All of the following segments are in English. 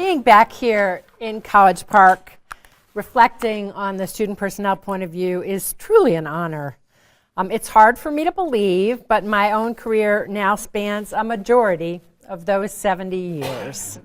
being back here in College Park, reflecting on the student personnel point of view is truly an honor. It's hard for me to believe, but my own career now spans a majority of those 70 years.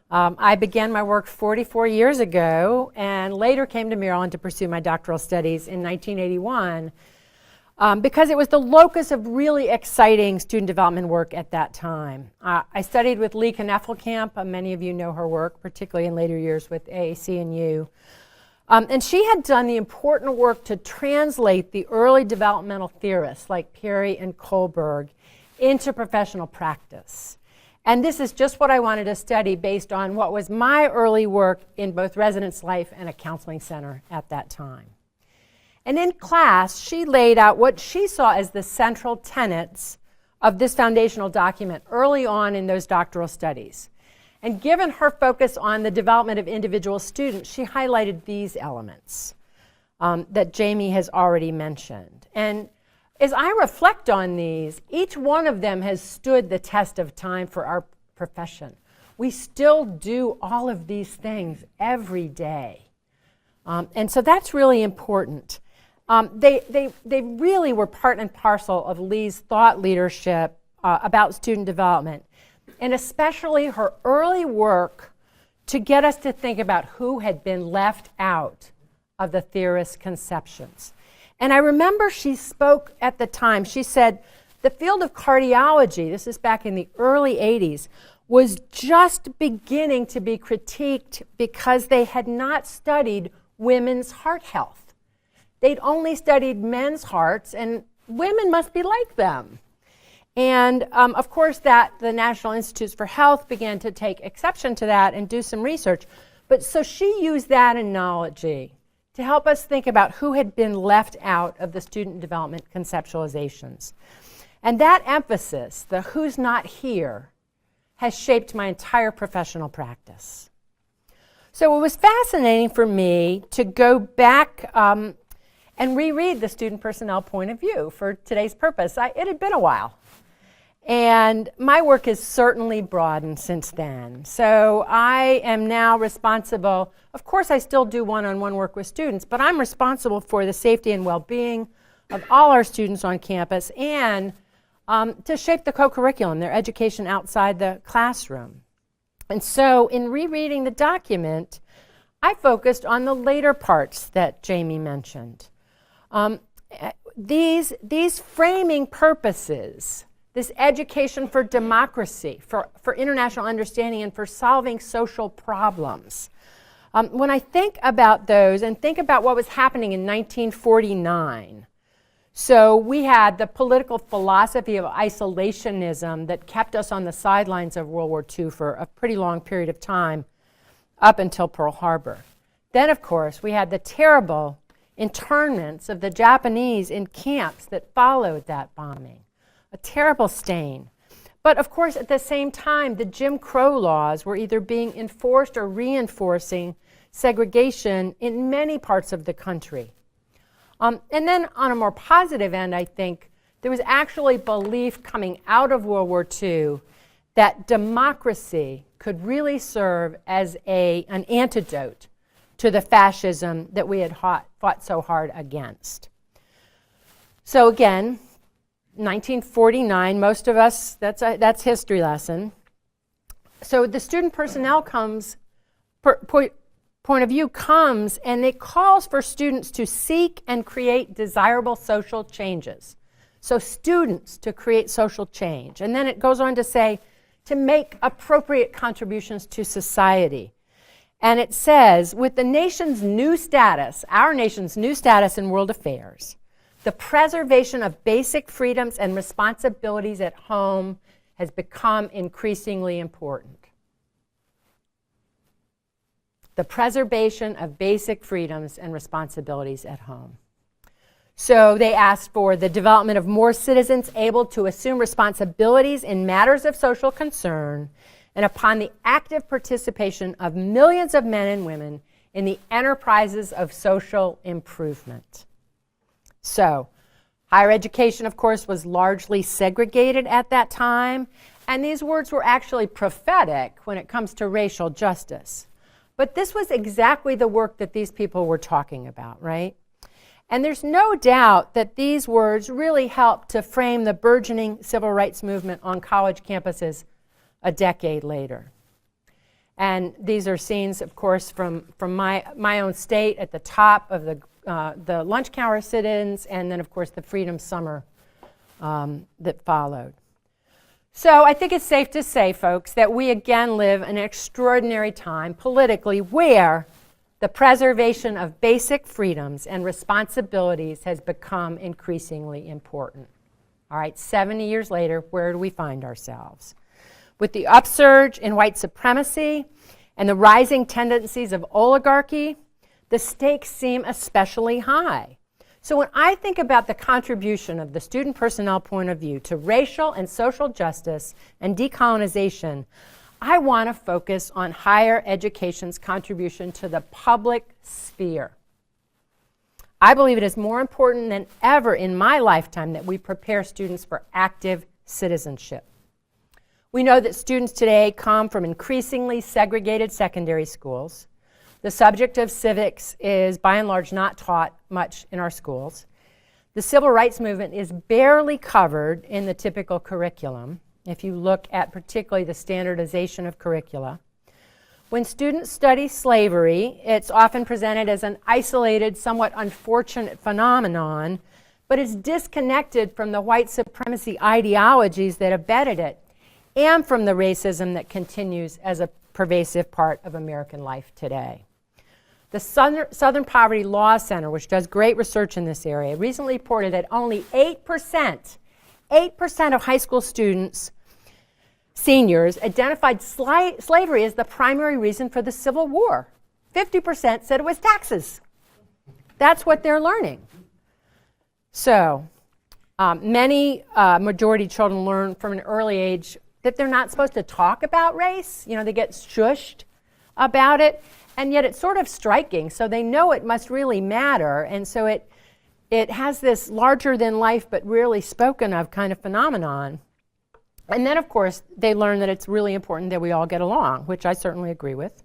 I began my work 44 years ago and later came to Maryland to pursue my doctoral studies in 1981 because it was the locus of really exciting student development work at that time. I studied with Lee Kneffelkamp. Many of you know her work, particularly in later years with AAC&U. And she had done the important work to translate the early developmental theorists like Perry and Kohlberg into professional practice. And this is just what I wanted to study based on what was my early work in both residence life and a counseling center at that time. And in class, she laid out what she saw as the central tenets of this foundational document early on in those doctoral studies. And given her focus on the development of individual students, she highlighted these elements that Jamie has already mentioned. And as I reflect on these, each one of them has stood the test of time for our profession. We still do all of these things every day. And so that's really important. They really were part and parcel of Lee's thought leadership about student development, and especially her early work to get us to think about who had been left out of the theorist's conceptions. And I remember she spoke at the time, she said, the field of cardiology, this is back in the early 80s, was just beginning to be critiqued because they had not studied women's heart health. They'd only studied men's hearts, and women must be like them. And of course, the National Institutes for Health began to take exception to that and do some research. But so she used that analogy to help us think about who had been left out of the student development conceptualizations. And that emphasis, the who's not here, has shaped my entire professional practice. So it was fascinating for me to go back and reread the student personnel point of view for today's purpose. It had been a while. And my work has certainly broadened since then. So I am now responsible, of course I still do one-on-one work with students, but I'm responsible for the safety and well-being of all our students on campus and to shape the co-curriculum, their education outside the classroom. And so in rereading the document, I focused on the later parts that Jamie mentioned. These framing purposes, this education for democracy, for international understanding, and for solving social problems. When I think about those and think about what was happening in 1949, so we had the political philosophy of isolationism that kept us on the sidelines of World War II for a pretty long period of time, up until Pearl Harbor. Then, of course, we had the terrible internments of the Japanese in camps that followed that bombing. A terrible stain. But of course, at the same time, the Jim Crow laws were either being enforced or reinforcing segregation in many parts of the country. And then on a more positive end, I think, there was actually belief coming out of World War II that democracy could really serve as an antidote to the fascism that we had fought so hard against. So again, 1949, most of us, that's history lesson. So the student personnel point of view comes, and it calls for students to seek and create desirable social changes. So students to create social change. And then it goes on to say, to make appropriate contributions to society. And it says, with the nation's new status, our nation's new status in world affairs, the preservation of basic freedoms and responsibilities at home has become increasingly important. The preservation of basic freedoms and responsibilities at home. So they asked for the development of more citizens able to assume responsibilities in matters of social concern and upon the active participation of millions of men and women in the enterprises of social improvement. So, higher education, of course, was largely segregated at that time, And these words were actually prophetic when it comes to racial justice. But this was exactly the work that these people were talking about, right? And there's no doubt that these words really helped to frame the burgeoning civil rights movement on college campuses a decade later. And these are scenes, of course, from my own state at the top of the lunch counter sit-ins, and then, of course, the Freedom Summer that followed. So I think it's safe to say, folks, that we again live an extraordinary time politically where the preservation of basic freedoms and responsibilities has become increasingly important. All right, 70 years later, where do we find ourselves? With the upsurge in white supremacy and the rising tendencies of oligarchy, the stakes seem especially high. So when I think about the contribution of the student personnel point of view to racial and social justice and decolonization, I want to focus on higher education's contribution to the public sphere. I believe it is more important than ever in my lifetime that we prepare students for active citizenship. We know that students today come from increasingly segregated secondary schools. The subject of civics is, by and large, not taught much in our schools. The civil rights movement is barely covered in the typical curriculum, if you look at particularly the standardization of curricula. When students study slavery, it's often presented as an isolated, somewhat unfortunate phenomenon, but it's disconnected from the white supremacy ideologies that abetted it and from the racism that continues as a pervasive part of American life today. The Southern Poverty Law Center, which does great research in this area, recently reported that only 8% of high school students, seniors, identified slavery as the primary reason for the Civil War. 50% said it was taxes. That's what they're learning. So many majority children learn from an early age that they're not supposed to talk about race. You know, they get shushed about it. And yet it's sort of striking, so they know it must really matter, and so it has this larger than life but rarely spoken of kind of phenomenon. And then, of course, they learn that it's really important that we all get along, which I certainly agree with.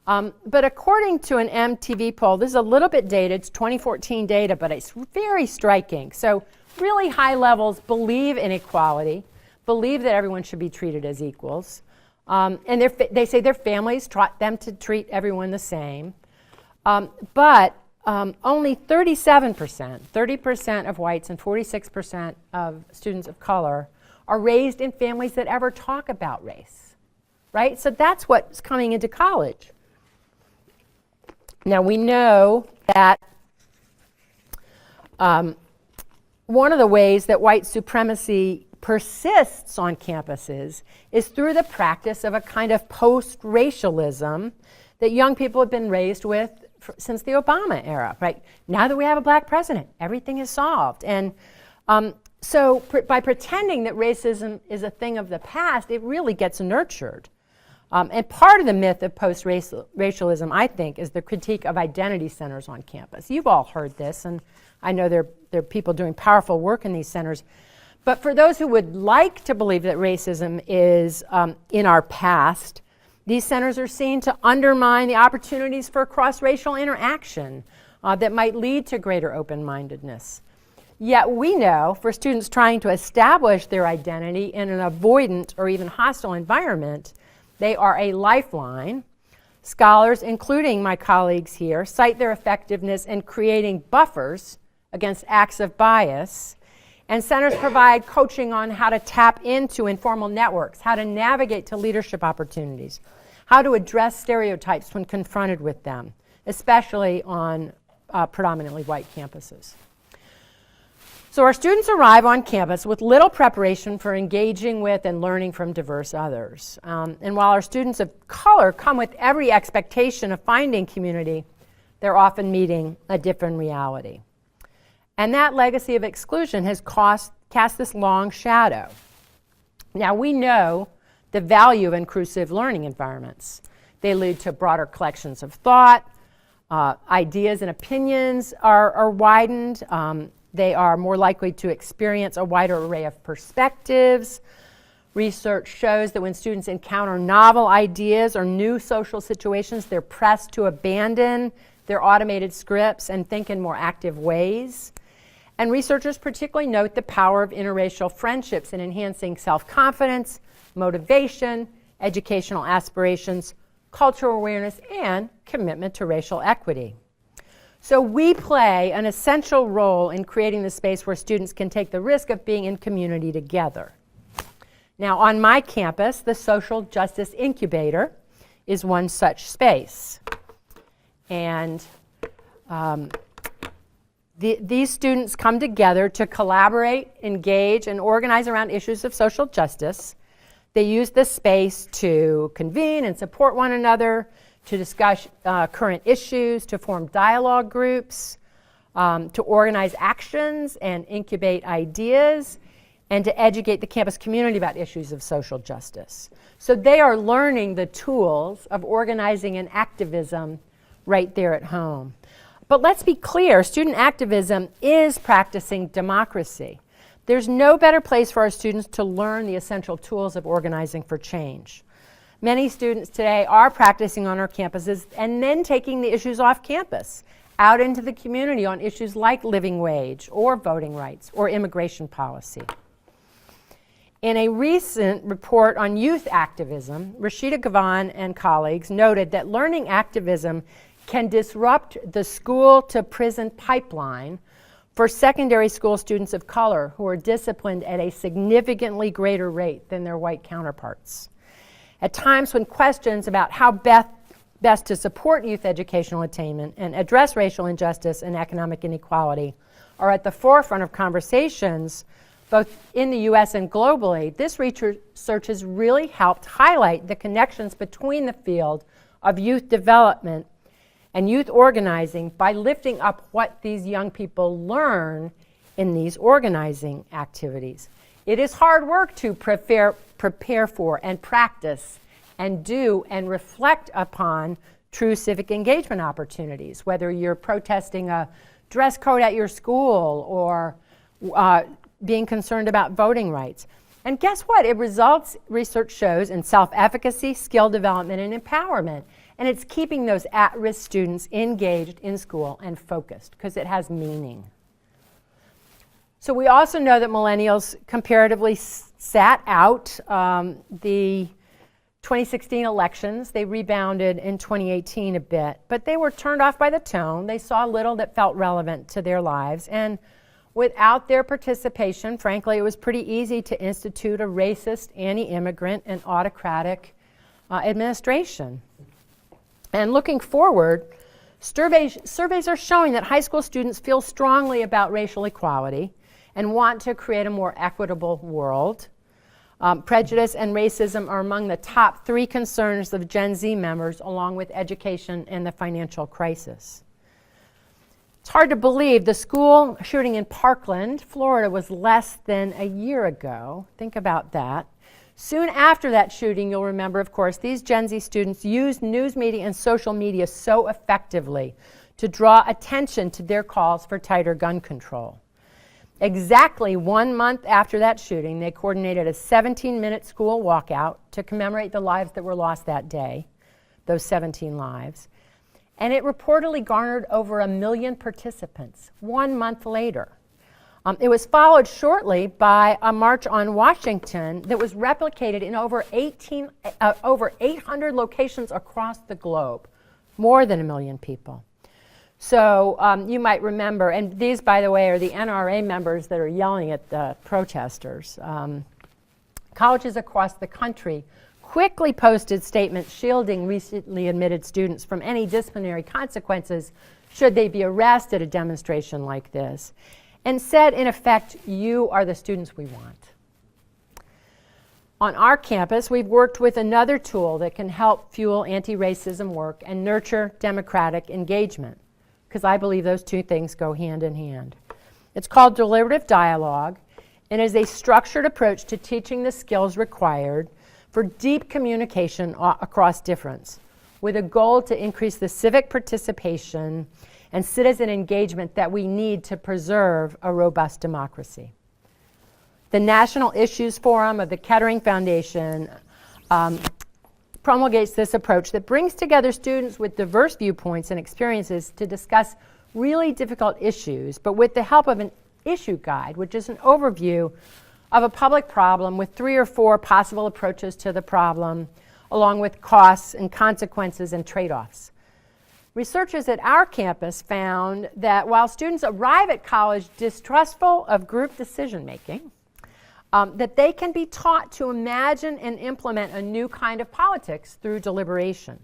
But according to an MTV poll, this is a little bit dated, it's 2014 data, but it's very striking. So really high levels believe in equality, believe that everyone should be treated as equals. And they say their families taught them to treat everyone the same. But only 30% of whites and 46% of students of color are raised in families that ever talk about race, right? So that's what's coming into college. Now we know that one of the ways that white supremacy persists on campuses is through the practice of a kind of post-racialism that young people have been raised with since the Obama era, right? Now that we have a black president, everything is solved. And so by pretending that racism is a thing of the past, it really gets nurtured. And part of the myth of post-racialism, I think, is the critique of identity centers on campus. You've all heard this, and I know there are people doing powerful work in these centers. But for those who would like to believe that racism is in our past, these centers are seen to undermine the opportunities for cross-racial interaction that might lead to greater open-mindedness. Yet we know for students trying to establish their identity in an avoidant or even hostile environment, they are a lifeline. Scholars, including my colleagues here, cite their effectiveness in creating buffers against acts of bias. And centers provide coaching on how to tap into informal networks, how to navigate to leadership opportunities, how to address stereotypes when confronted with them, especially on predominantly white campuses. So our students arrive on campus with little preparation for engaging with and learning from diverse others. And while our students of color come with every expectation of finding community, they're often meeting a different reality. And that legacy of exclusion has cast this long shadow. Now we know the value of inclusive learning environments. They lead to broader collections of thought, ideas and opinions are widened, they are more likely to experience a wider array of perspectives. Research shows that when students encounter novel ideas or new social situations, they're pressed to abandon their automated scripts and think in more active ways. And researchers particularly note the power of interracial friendships in enhancing self-confidence, motivation, educational aspirations, cultural awareness, and commitment to racial equity. So we play an essential role in creating the space where students can take the risk of being in community together. Now, on my campus, the Social Justice Incubator is one such space. And these students come together to collaborate, engage, and organize around issues of social justice. They use this space to convene and support one another, to discuss current issues, to form dialogue groups, to organize actions and incubate ideas, and to educate the campus community about issues of social justice. So they are learning the tools of organizing and activism right there at home. But let's be clear, student activism is practicing democracy. There's no better place for our students to learn the essential tools of organizing for change. Many students today are practicing on our campuses and then taking the issues off campus, out into the community on issues like living wage or voting rights or immigration policy. In a recent report on youth activism, Rashida Gavan and colleagues noted that learning activism can disrupt the school-to-prison pipeline for secondary school students of color who are disciplined at a significantly greater rate than their white counterparts. At times when questions about how best to support youth educational attainment and address racial injustice and economic inequality are at the forefront of conversations, both in the US and globally, this research has really helped highlight the connections between the field of youth development and youth organizing by lifting up what these young people learn in these organizing activities. It is hard work to prepare for and practice and do and reflect upon true civic engagement opportunities, whether you're protesting a dress code at your school or being concerned about voting rights. And guess what? It results, research shows, in self-efficacy, skill development, and empowerment. And it's keeping those at-risk students engaged in school and focused because it has meaning. So we also know that millennials comparatively sat out the 2016 elections. They rebounded in 2018 a bit, but they were turned off by the tone. They saw little that felt relevant to their lives. And without their participation, frankly, it was pretty easy to institute a racist, anti-immigrant, and autocratic administration. And looking forward, surveys are showing that high school students feel strongly about racial equality and want to create a more equitable world. Prejudice and racism are among the top 3 concerns of Gen Z members, along with education and the financial crisis. It's hard to believe the school shooting in Parkland, Florida, was less than a year ago. Think about that. Soon after that shooting, you'll remember, of course, these Gen Z students used news media and social media so effectively to draw attention to their calls for tighter gun control. Exactly 1 month after that shooting, they coordinated a 17-minute school walkout to commemorate the lives that were lost that day, those 17 lives. And it reportedly garnered over 1 million participants 1 month later. It was followed shortly by a march on Washington that was replicated in over 800 locations across the globe, more than 1 million people. So you might remember, and these, by the way, are the NRA members that are yelling at the protesters. Colleges across the country quickly posted statements shielding recently admitted students from any disciplinary consequences should they be arrested at a demonstration like this, and said, in effect, you are the students we want. On our campus, we've worked with another tool that can help fuel anti-racism work and nurture democratic engagement, because I believe those two things go hand in hand. It's called deliberative dialogue, and is a structured approach to teaching the skills required for deep communication across difference, with a goal to increase the civic participation and citizen engagement that we need to preserve a robust democracy. The National Issues Forum of the Kettering Foundation promulgates this approach that brings together students with diverse viewpoints and experiences to discuss really difficult issues, but with the help of an issue guide, which is an overview of a public problem with 3 or 4 possible approaches to the problem, along with costs and consequences and trade-offs. Researchers at our campus found that while students arrive at college distrustful of group decision-making, that they can be taught to imagine and implement a new kind of politics through deliberation.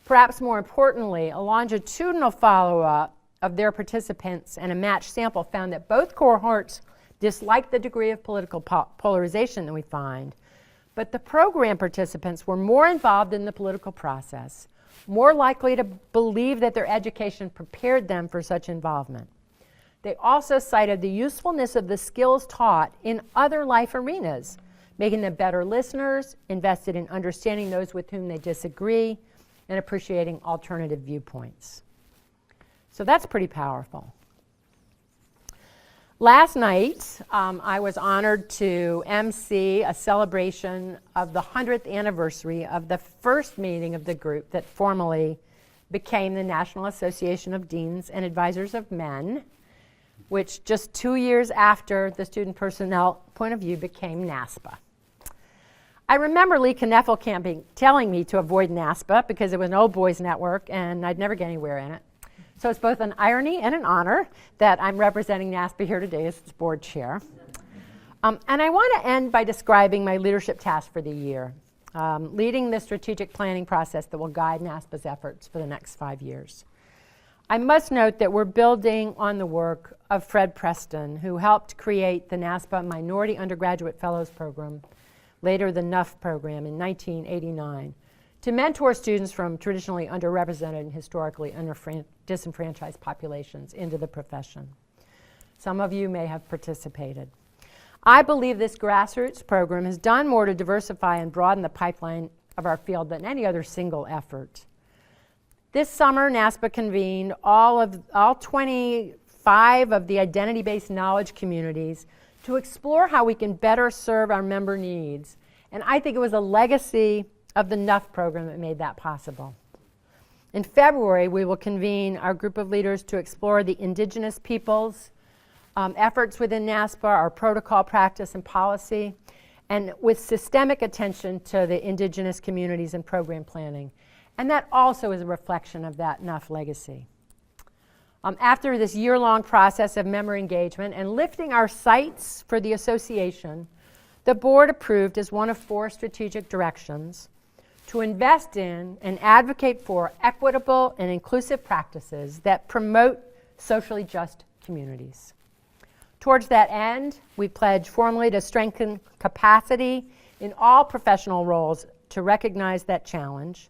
Perhaps more importantly, a longitudinal follow-up of their participants and a matched sample found that both cohorts disliked the degree of political polarization that we find, but the program participants were more involved in the political process, more likely to believe that their education prepared them for such involvement. They also cited the usefulness of the skills taught in other life arenas, making them better listeners, invested in understanding those with whom they disagree, and appreciating alternative viewpoints. So that's pretty powerful. Last night, I was honored to MC a celebration of the 100th anniversary of the first meeting of the group that formally became the National Association of Deans and Advisors of Men, which just 2 years after the student personnel point of view became NASPA. I remember Lee Kneffel telling me to avoid NASPA because it was an old boys network and I'd never get anywhere in it. So it's both an irony and an honor that I'm representing NASPA here today as its board chair. And I want to end by describing my leadership task for the year, leading the strategic planning process that will guide NASPA's efforts for the next 5 years. I must note that we're building on the work of Fred Preston, who helped create the NASPA Minority Undergraduate Fellows Program, later the NUF program in 1989, to mentor students from traditionally underrepresented and historically disenfranchised populations into the profession. Some of you may have participated. I believe this grassroots program has done more to diversify and broaden the pipeline of our field than any other single effort. This summer, NASPA convened all 25 of the identity-based knowledge communities to explore how we can better serve our member needs. And I think it was a legacy of the NUF program that made that possible. In February, we will convene our group of leaders to explore the indigenous peoples' efforts within NASPA, our protocol, practice, and policy, and with systemic attention to the indigenous communities and program planning. And that also is a reflection of that NUF legacy. After this year-long process of member engagement and lifting our sights for the association, the board approved as one of 4 strategic directions to invest in and advocate for equitable and inclusive practices that promote socially just communities. Towards that end, we pledge formally to strengthen capacity in all professional roles to recognize that challenge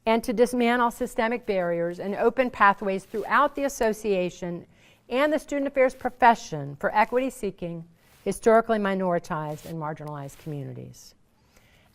and to dismantle systemic barriers and open pathways throughout the association and the student affairs profession for equity-seeking, historically minoritized and marginalized communities.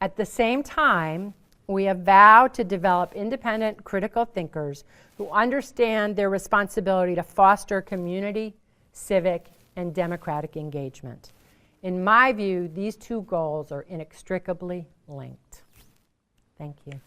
At the same time, we have vowed to develop independent, critical thinkers who understand their responsibility to foster community, civic, and democratic engagement. In my view, these 2 goals are inextricably linked. Thank you.